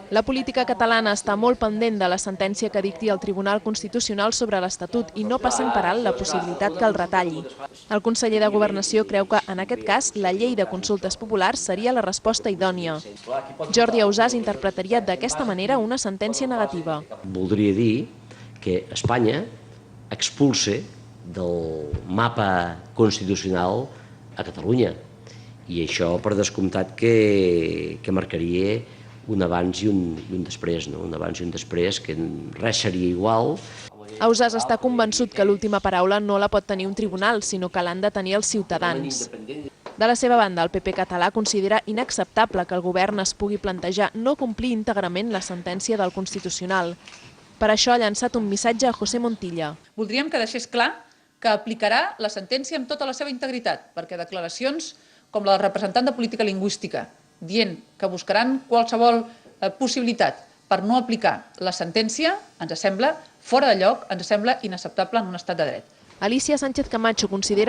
La política catalana està molt pendent de la sentència que dicti el Tribunal Constitucional sobre l'Estatut i no passen per alt la possibilitat que el retalli. El conseller de Governació creu que, en aquest cas, la llei de consultes populars seria la resposta idònia. Jordi Ausàs interpretaria d'aquesta manera una sentència negativa. Voldria dir que Espanya expulse del mapa constitucional a Catalunya. I això, per descomptat, que marcaria un abans i un després, un abans i un després, que res seria igual. Ausàs està convençut que l'última paraula no la pot tenir un tribunal, sinó que l'han de tenir els ciutadans. De la seva banda, el PP català considera inacceptable que el govern es pugui plantejar no complir íntegrament la sentència del Constitucional. Per això ha llançat un missatge a José Montilla. Voldríem que deixés clar que aplicarà la sentència amb tota la seva integritat, perquè declaracions com la del representant de política lingüística, dient que buscaran qualsevol possibilitat per no aplicar la sentència, ens sembla fora de lloc, ens sembla inacceptable en un estat de dret. Alicia Sánchez Camacho considera